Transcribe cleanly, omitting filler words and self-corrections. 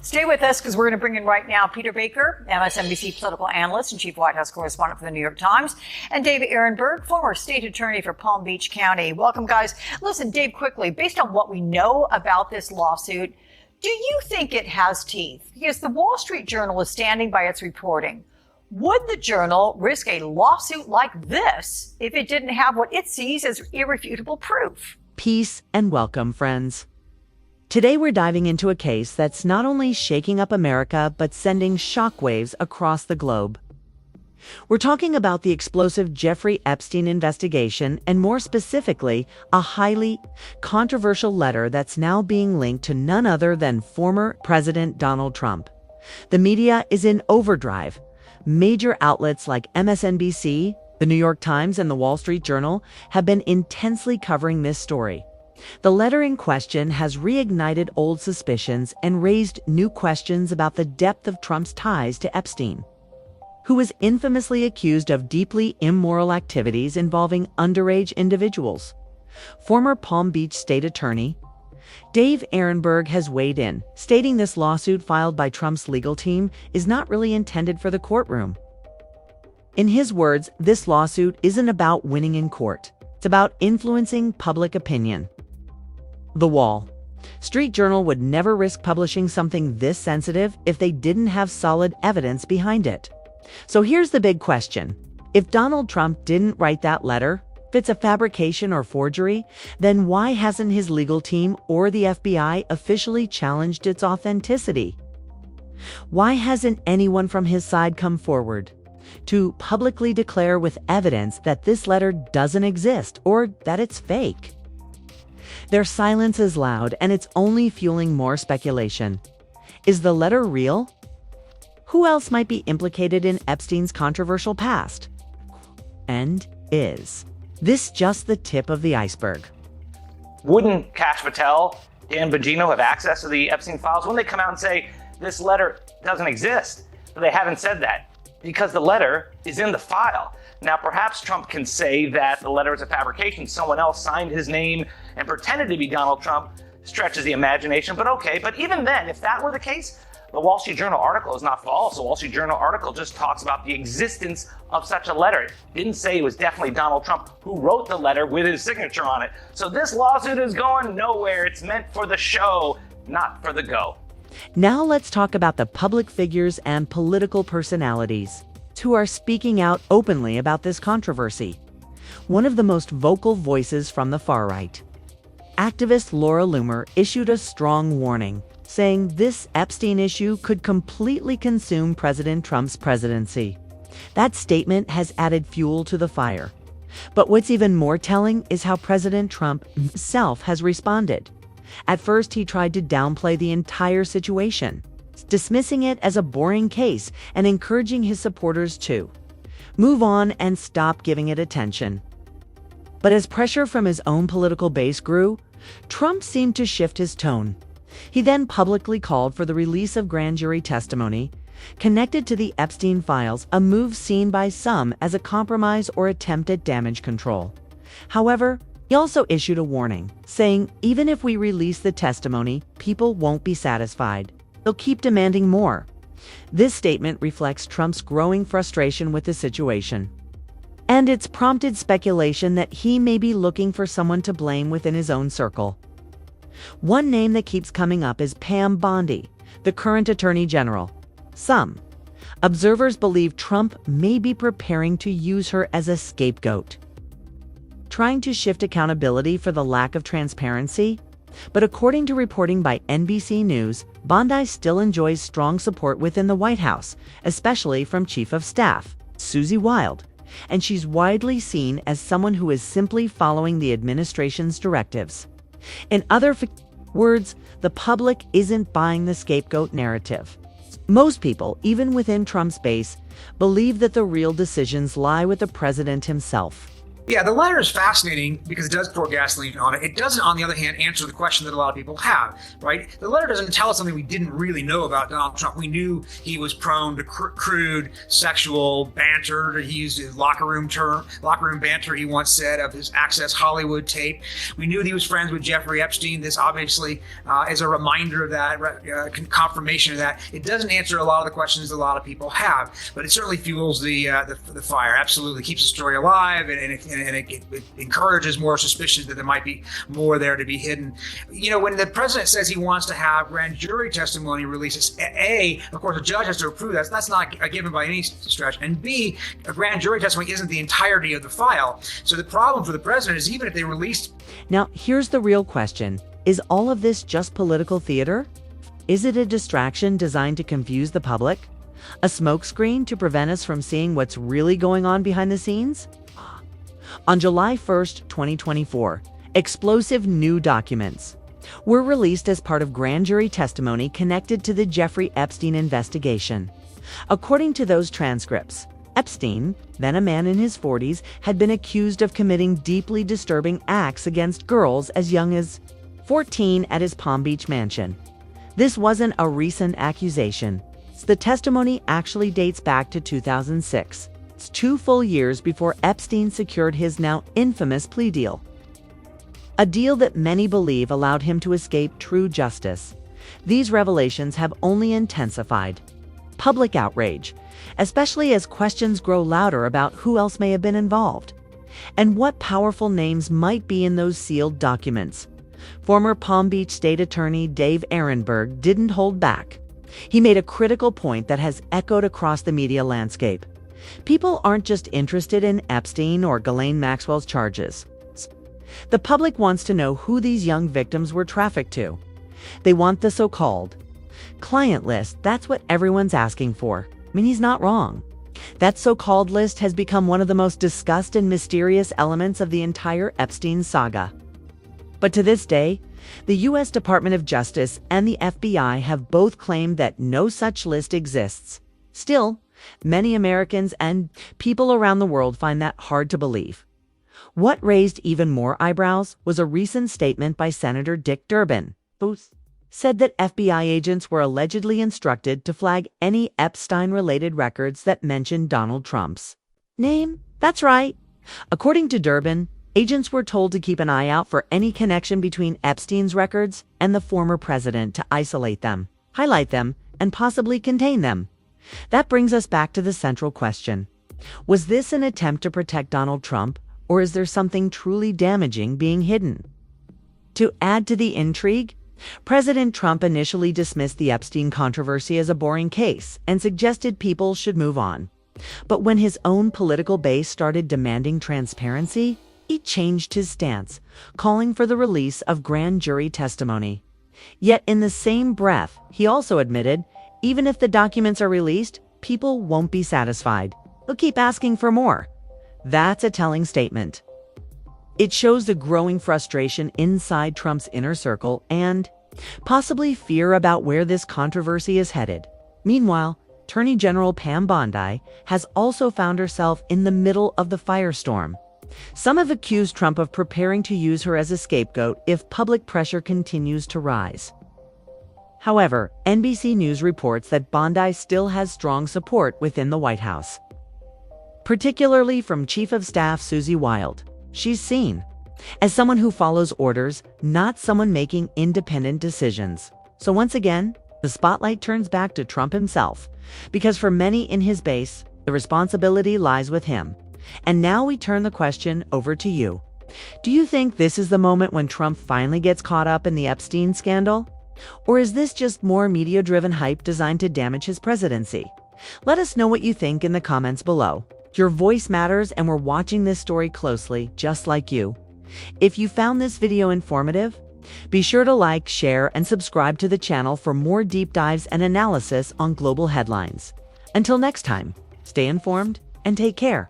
Stay with us because we're going to bring in right now Peter Baker, MSNBC political analyst and chief White House correspondent for the New York Times, and Dave Ehrenberg, former state attorney for Palm Beach County. Welcome, guys. Listen, Dave, quickly, based on what we know about this lawsuit, do you think it has teeth? Because the Wall Street Journal is standing by its reporting. Would the Journal risk a lawsuit like this if it didn't have what it sees as irrefutable proof? Peace and welcome, friends. Today we're diving into a case that's not only shaking up America, but sending shockwaves across the globe. We're talking about the explosive Jeffrey Epstein investigation, and more specifically, a highly controversial letter that's now being linked to none other than former President Donald Trump. The media is in overdrive. Major outlets like MSNBC, the New York Times, and the Wall Street Journal have been intensely covering this story. The letter in question has reignited old suspicions and raised new questions about the depth of Trump's ties to Epstein, who was infamously accused of deeply immoral activities involving underage individuals. Former Palm Beach State Attorney Dave Ehrenberg has weighed in, stating this lawsuit filed by Trump's legal team is not really intended for the courtroom. In his words, this lawsuit isn't about winning in court. It's about influencing public opinion. The Wall Street Journal would never risk publishing something this sensitive if they didn't have solid evidence behind it. So here's the big question. If Donald Trump didn't write that letter, if it's a fabrication or forgery, then why hasn't his legal team or the FBI officially challenged its authenticity? Why hasn't anyone from his side come forward to publicly declare with evidence that this letter doesn't exist or that it's fake? Their silence is loud, and it's only fueling more speculation. Is the letter real? Who else might be implicated in Epstein's controversial past? And is this just the tip of the iceberg? Wouldn't Kash Patel, Dan Bongino have access to the Epstein files? Wouldn't they come out and say, this letter doesn't exist? But they haven't said that because the letter is in the file. Now, perhaps Trump can say that the letter is a fabrication. Someone else signed his name and pretended to be Donald Trump. Stretches the imagination, but okay. But even then, if that were the case, the Wall Street Journal article is not false. The Wall Street Journal article just talks about the existence of such a letter. It didn't say it was definitely Donald Trump who wrote the letter with his signature on it. So this lawsuit is going nowhere. It's meant for the show, not for the go. Now let's talk about the public figures and political personalities who are speaking out openly about this controversy. One of the most vocal voices from the far right, activist Laura Loomer, issued a strong warning, saying this Epstein issue could completely consume President Trump's presidency. That statement has added fuel to the fire. But what's even more telling is how President Trump himself has responded. At first, he tried to downplay the entire situation, dismissing it as a boring case and encouraging his supporters to move on and stop giving it attention. But as pressure from his own political base grew, Trump seemed to shift his tone. He then publicly called for the release of grand jury testimony connected to the Epstein files, a move seen by some as a compromise or attempt at damage control. However, he also issued a warning, saying, even if we release the testimony, people won't be satisfied. They'll keep demanding more. This statement reflects Trump's growing frustration with the situation. And it's prompted speculation that he may be looking for someone to blame within his own circle. One name that keeps coming up is Pam Bondi, the current Attorney General. Some observers believe Trump may be preparing to use her as a scapegoat, trying to shift accountability for the lack of transparency. But according to reporting by NBC News, Bondi still enjoys strong support within the White House, especially from Chief of Staff Susie Wild, and she's widely seen as someone who is simply following the administration's directives. In other words, the public isn't buying the scapegoat narrative. Most people, even within Trump's base, believe that the real decisions lie with the president himself. Yeah, the letter is fascinating because it does pour gasoline on it. It doesn't, on the other hand, answer the question that a lot of people have, right? The letter doesn't tell us something we didn't really know about Donald Trump. We knew he was prone to crude sexual banter. He used his locker room banter, he once said, of his Access Hollywood tape. We knew that he was friends with Jeffrey Epstein. This obviously is a reminder of that, confirmation of that. It doesn't answer a lot of the questions a lot of people have, but it certainly fuels the fire. Absolutely keeps the story alive, and it encourages more suspicions that there might be more there to be hidden. You know, when the president says he wants to have grand jury testimony releases, A, of course, a judge has to approve that. So that's not a given by any stretch. And B, a grand jury testimony isn't the entirety of the file. So the problem for the president is even if they released. Now, here's the real question. Is all of this just political theater? Is it a distraction designed to confuse the public? A smokescreen to prevent us from seeing what's really going on behind the scenes? On July 1st, 2024, explosive new documents were released as part of grand jury testimony connected to the Jeffrey Epstein investigation. According to those transcripts, Epstein, then a man in his 40s, had been accused of committing deeply disturbing acts against girls as young as 14 at his Palm Beach mansion. This wasn't a recent accusation. The testimony actually dates back to 2006. It's 2 full years before Epstein secured his now infamous plea deal. A deal that many believe allowed him to escape true justice. These revelations have only intensified public outrage, especially as questions grow louder about who else may have been involved and what powerful names might be in those sealed documents. Former Palm Beach State Attorney Dave Ehrenberg didn't hold back. He made a critical point that has echoed across the media landscape. People aren't just interested in Epstein or Ghislaine Maxwell's charges. The public wants to know who these young victims were trafficked to. They want the so-called client list. That's what everyone's asking for. I mean, he's not wrong. That so-called list has become one of the most discussed and mysterious elements of the entire Epstein saga. But to this day, the U.S. Department of Justice and the FBI have both claimed that no such list exists. Still, many Americans and people around the world find that hard to believe. What raised even more eyebrows was a recent statement by Senator Dick Durbin, who said that FBI agents were allegedly instructed to flag any Epstein-related records that mentioned Donald Trump's name. That's right. According to Durbin, agents were told to keep an eye out for any connection between Epstein's records and the former president to isolate them, highlight them, and possibly contain them. That brings us back to the central question. Was this an attempt to protect Donald Trump, or is there something truly damaging being hidden? To add to the intrigue, President Trump initially dismissed the Epstein controversy as a boring case and suggested people should move on. But when his own political base started demanding transparency, he changed his stance, calling for the release of grand jury testimony. Yet in the same breath, he also admitted, even if the documents are released, people won't be satisfied. They'll keep asking for more. That's a telling statement. It shows the growing frustration inside Trump's inner circle and possibly fear about where this controversy is headed. Meanwhile, Attorney General Pam Bondi has also found herself in the middle of the firestorm. Some have accused Trump of preparing to use her as a scapegoat if public pressure continues to rise. However, NBC News reports that Bondi still has strong support within the White House, particularly from Chief of Staff Susie Wild. She's seen as someone who follows orders, not someone making independent decisions. So once again, the spotlight turns back to Trump himself, because for many in his base, the responsibility lies with him. And now we turn the question over to you. Do you think this is the moment when Trump finally gets caught up in the Epstein scandal? Or is this just more media-driven hype designed to damage his presidency? Let us know what you think in the comments below. Your voice matters, and we're watching this story closely, just like you. If you found this video informative, be sure to like, share, and subscribe to the channel for more deep dives and analysis on global headlines. Until next time, stay informed and take care.